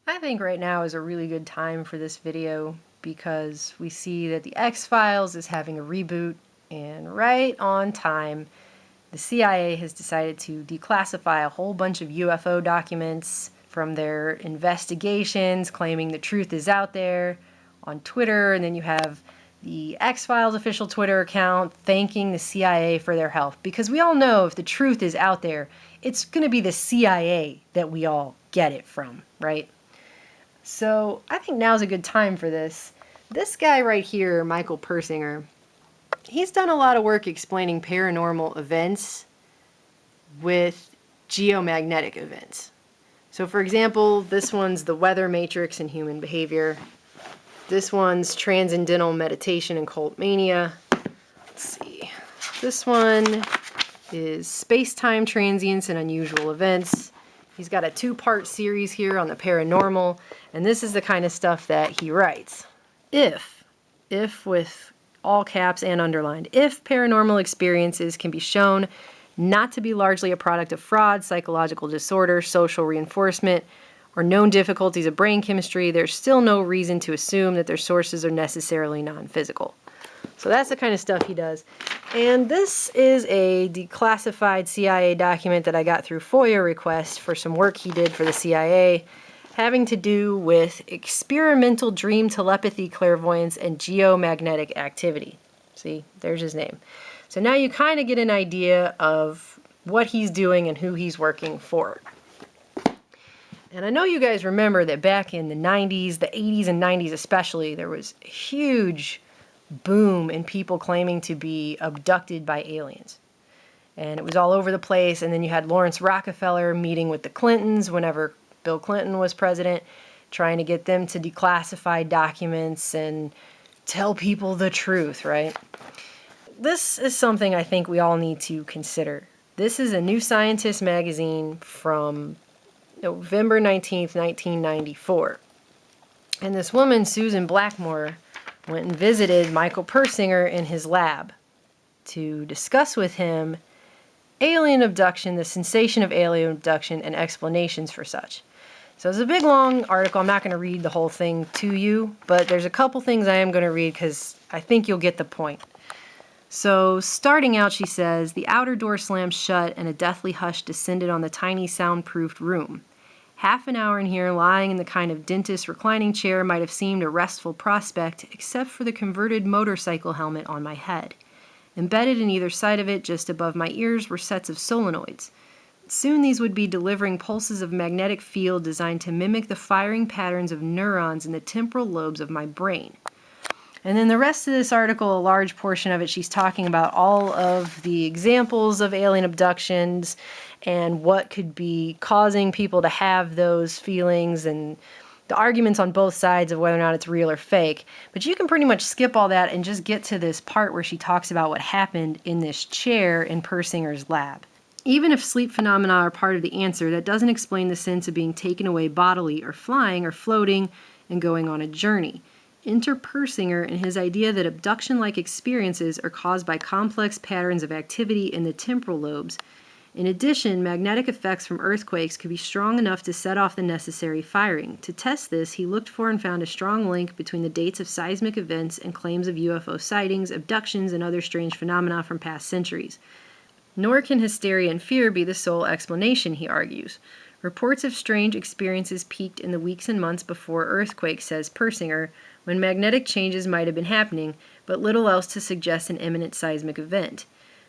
I think right now is a really good time for this video because we see that the X-Files is having a reboot, and right on time, the CIA has decided to declassify a whole bunch of UFO documents from their investigations, claiming the truth is out there on Twitter, and then you have the X-Files official Twitter account thanking the CIA for their help. Because we all know if the truth is out there, it's going to be the CIA that we all get it from, right? So I think now's a good time for this. This guy right here, Michael Persinger, he's done a lot of work explaining paranormal events with geomagnetic events. So for example, this one's the weather matrix in human behavior. This one's transcendental meditation and cult mania. Let's see. This one is space-time transients and unusual events. He's got a two-part series here on the paranormal, and this is the kind of stuff that he writes. If with all caps and underlined, if paranormal experiences can be shown not to be largely a product of fraud, psychological disorder, social reinforcement, or known difficulties of brain chemistry, there's still no reason to assume that their sources are necessarily non-physical. So that's the kind of stuff he does. And this is a declassified CIA document that I got through FOIA request for some work he did for the CIA, having to do with experimental dream telepathy, clairvoyance, and geomagnetic activity. See, there's his name. So now you kind of get an idea of what he's doing and who he's working for. And I know you guys remember that back in the 90s, the 80s and 90s especially, there was a huge boom in people claiming to be abducted by aliens. And it was all over the place, and then you had Lawrence Rockefeller meeting with the Clintons whenever Bill Clinton was president, trying to get them to declassify documents and tell people the truth, right? This is something I think we all need to consider. This is a New Scientist magazine from November 19th, 1994. And this woman, Susan Blackmore, went and visited Michael Persinger in his lab to discuss with him alien abduction, the sensation of alien abduction, and explanations for such. So it's a big, long article. I'm not going to read the whole thing to you, but there's a couple things I am going to read because I think you'll get the point. So starting out, she says, the outer door slammed shut and a deathly hush descended on the tiny soundproofed room. Half an hour in here, lying in the kind of dentist reclining chair, might have seemed a restful prospect, except for the converted motorcycle helmet on my head. Embedded in either side of it, just above my ears, were sets of solenoids. Soon these would be delivering pulses of magnetic field designed to mimic the firing patterns of neurons in the temporal lobes of my brain. And then the rest of this article, a large portion of it, she's talking about all of the examples of alien abductions and what could be causing people to have those feelings and the arguments on both sides of whether or not it's real or fake. But you can pretty much skip all that and just get to this part where she talks about what happened in this chair in Persinger's lab. Even if sleep phenomena are part of the answer, that doesn't explain the sense of being taken away bodily or flying or floating and going on a journey. Enter Persinger and his idea that abduction-like experiences are caused by complex patterns of activity in the temporal lobes. In addition, magnetic effects from earthquakes could be strong enough to set off the necessary firing. To test this, he looked for and found a strong link between the dates of seismic events and claims of UFO sightings, abductions, and other strange phenomena from past centuries. Nor can hysteria and fear be the sole explanation, he argues. Reports of strange experiences peaked in the weeks and months before earthquakes, says Persinger, when magnetic changes might have been happening, but little else to suggest an imminent seismic event.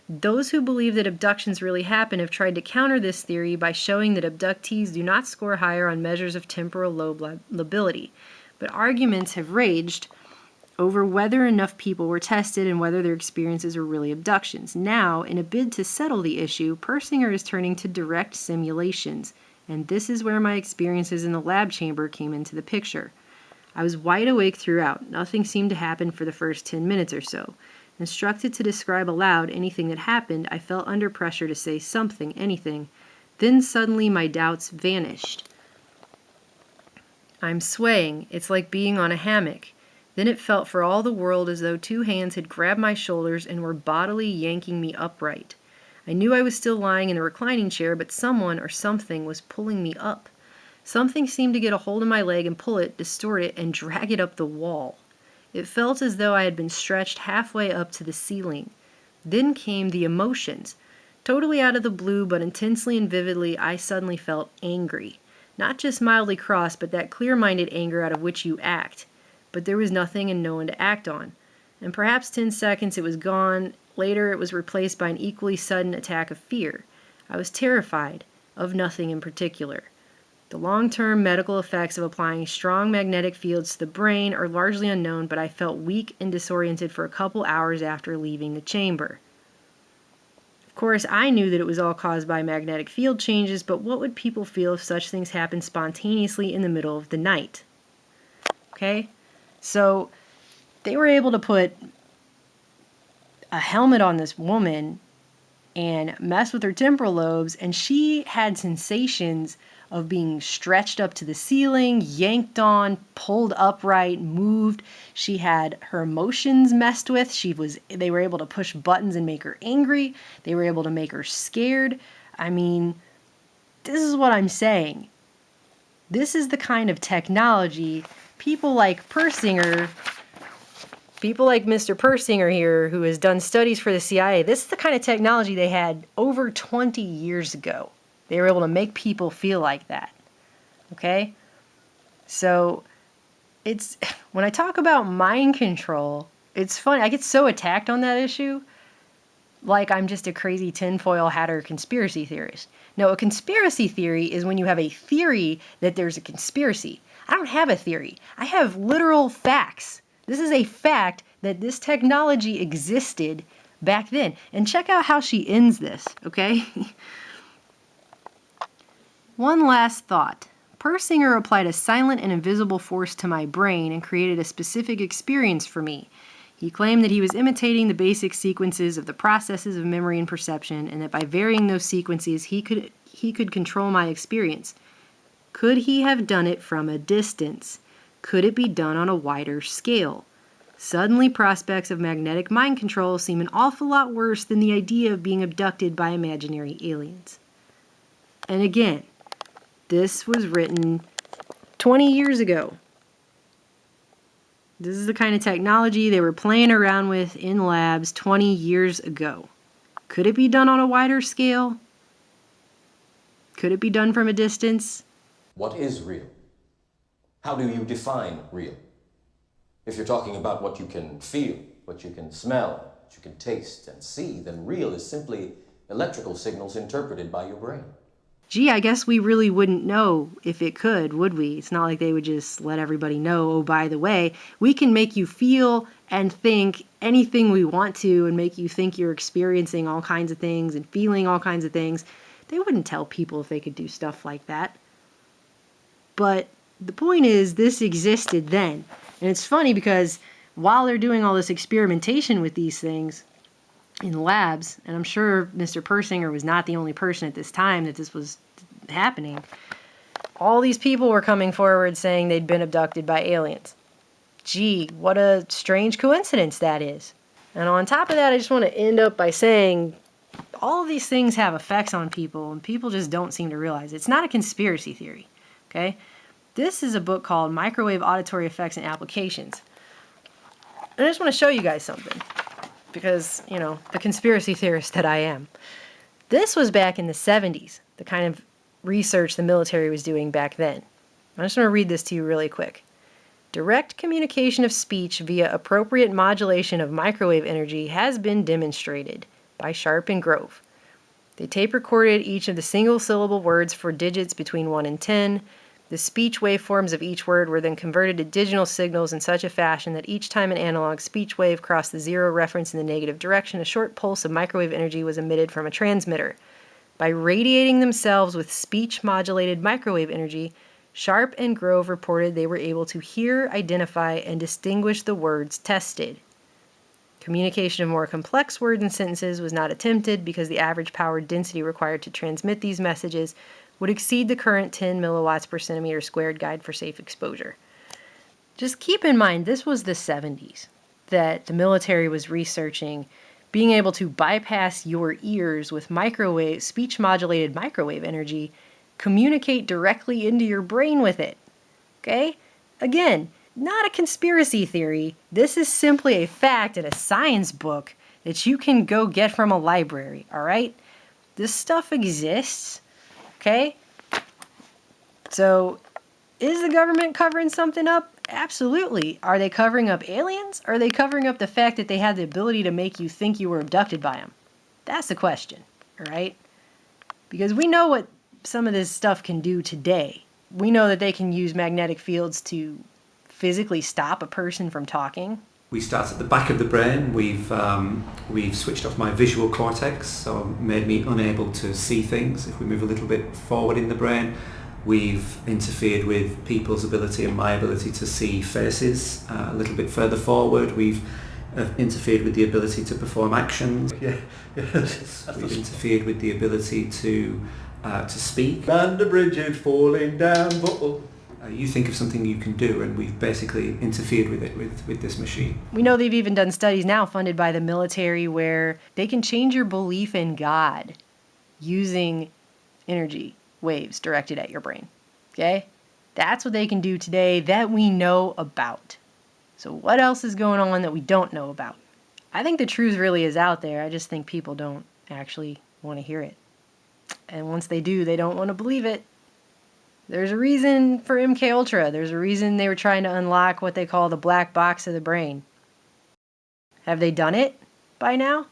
Those who believe that abductions really happen have tried to counter this theory by showing that abductees do not score higher on measures of temporal lobe lability. But arguments have raged over whether enough people were tested and whether their experiences were really abductions. Now, in a bid to settle the issue, Persinger is turning to direct simulations, and this is where my experiences in the lab chamber came into the picture. I was wide awake throughout. Nothing seemed to happen for the first 10 minutes or so. Instructed to describe aloud anything that happened, I felt under pressure to say something, anything. Then suddenly my doubts vanished. I'm swaying. It's like being on a hammock. Then it felt for all the world as though two hands had grabbed my shoulders and were bodily yanking me upright. I knew I was still lying in the reclining chair, but someone or something was pulling me up. Something seemed to get a hold of my leg and pull it, distort it, and drag it up the wall. It felt as though I had been stretched halfway up to the ceiling. Then came the emotions. Totally out of the blue, but intensely and vividly, I suddenly felt angry. Not just mildly cross, but that clear-minded anger out of which you act. But there was nothing and no one to act on. In perhaps 10 seconds it was gone. Later it was replaced by an equally sudden attack of fear. I was terrified, of nothing in particular. The long-term medical effects of applying strong magnetic fields to the brain are largely unknown, but I felt weak and disoriented for a couple hours after leaving the chamber. Of course, I knew that it was all caused by magnetic field changes, but what would people feel if such things happened spontaneously in the middle of the night? Okay? So, they were able to put a helmet on this woman and mess with her temporal lobes, and she had sensations of being stretched up to the ceiling, yanked on, pulled upright, moved. She had her emotions messed with. They were able to push buttons and make her angry. They were able to make her scared. I mean, this is what I'm saying. This is the kind of technology people like Mr. Persinger here, who has done studies for the CIA, this is the kind of technology they had over 20 years ago. They were able to make people feel like that. Okay? So, when I talk about mind control, it's funny. I get so attacked on that issue, like I'm just a crazy tinfoil hatter conspiracy theorist. No, a conspiracy theory is when you have a theory that there's a conspiracy. I don't have a theory. I have literal facts. This is a fact that this technology existed back then. And check out how she ends this, okay? One last thought. Persinger applied a silent and invisible force to my brain and created a specific experience for me. He claimed that he was imitating the basic sequences of the processes of memory and perception, and that by varying those sequences, he could control my experience. Could he have done it from a distance? Could it be done on a wider scale? Suddenly, prospects of magnetic mind control seem an awful lot worse than the idea of being abducted by imaginary aliens. And again, this was written 20 years ago. This is the kind of technology they were playing around with in labs 20 years ago. Could it be done on a wider scale? Could it be done from a distance? What is real? How do you define real? If you're talking about what you can feel, what you can smell, what you can taste and see, then real is simply electrical signals interpreted by your brain. Gee, I guess we really wouldn't know if it could, would we? It's not like they would just let everybody know, oh, by the way, we can make you feel and think anything we want to and make you think you're experiencing all kinds of things and feeling all kinds of things. They wouldn't tell people if they could do stuff like that. But the point is, this existed then. And it's funny because while they're doing all this experimentation with these things in labs, and I'm sure Mr. Persinger was not the only person at this time that this was happening, all these people were coming forward saying they'd been abducted by aliens. Gee, what a strange coincidence that is. And on top of that, I just want to end up by saying all of these things have effects on people, and people just don't seem to realize it. It's not a conspiracy theory, okay? This is a book called Microwave Auditory Effects and Applications. And I just want to show you guys something, because, you know, the conspiracy theorist that I am. This was back in the 70s, the kind of research the military was doing back then. I just want to read this to you really quick. Direct communication of speech via appropriate modulation of microwave energy has been demonstrated by Sharp and Grove. They tape recorded each of the single-syllable words for digits between 1 and 10. The speech waveforms of each word were then converted to digital signals in such a fashion that each time an analog speech wave crossed the zero reference in the negative direction, a short pulse of microwave energy was emitted from a transmitter. By radiating themselves with speech-modulated microwave energy, Sharp and Grove reported they were able to hear, identify, and distinguish the words tested. Communication of more complex words and sentences was not attempted because the average power density required to transmit these messages would exceed the current 10 milliwatts per centimeter squared guide for safe exposure. Just keep in mind, this was the 70s that the military was researching being able to bypass your ears with speech-modulated microwave energy communicate directly into your brain with it. Okay? Again, not a conspiracy theory. This is simply a fact in a science book that you can go get from a library, all right? This stuff exists, okay? So, is the government covering something up? Absolutely. Are they covering up aliens? Or are they covering up the fact that they had the ability to make you think you were abducted by them? That's the question, all right? Because we know what some of this stuff can do today. We know that they can use magnetic fields to physically stop a person from talking. We start at the back of the brain. We've switched off my visual cortex, so made me unable to see things. If we move a little bit forward in the brain, we've interfered with people's ability and my ability to see faces. A little bit further forward, we've interfered with the ability to perform actions. We've interfered with the ability to speak. And the bridge is falling down. You think of something you can do, and we've basically interfered with it with this machine. We know they've even done studies now funded by the military where they can change your belief in God using energy waves directed at your brain. Okay? That's what they can do today that we know about. So what else is going on that we don't know about? I think the truth really is out there. I just think people don't actually want to hear it. And once they do, they don't want to believe it. There's a reason for MKUltra. There's a reason they were trying to unlock what they call the black box of the brain. Have they done it by now?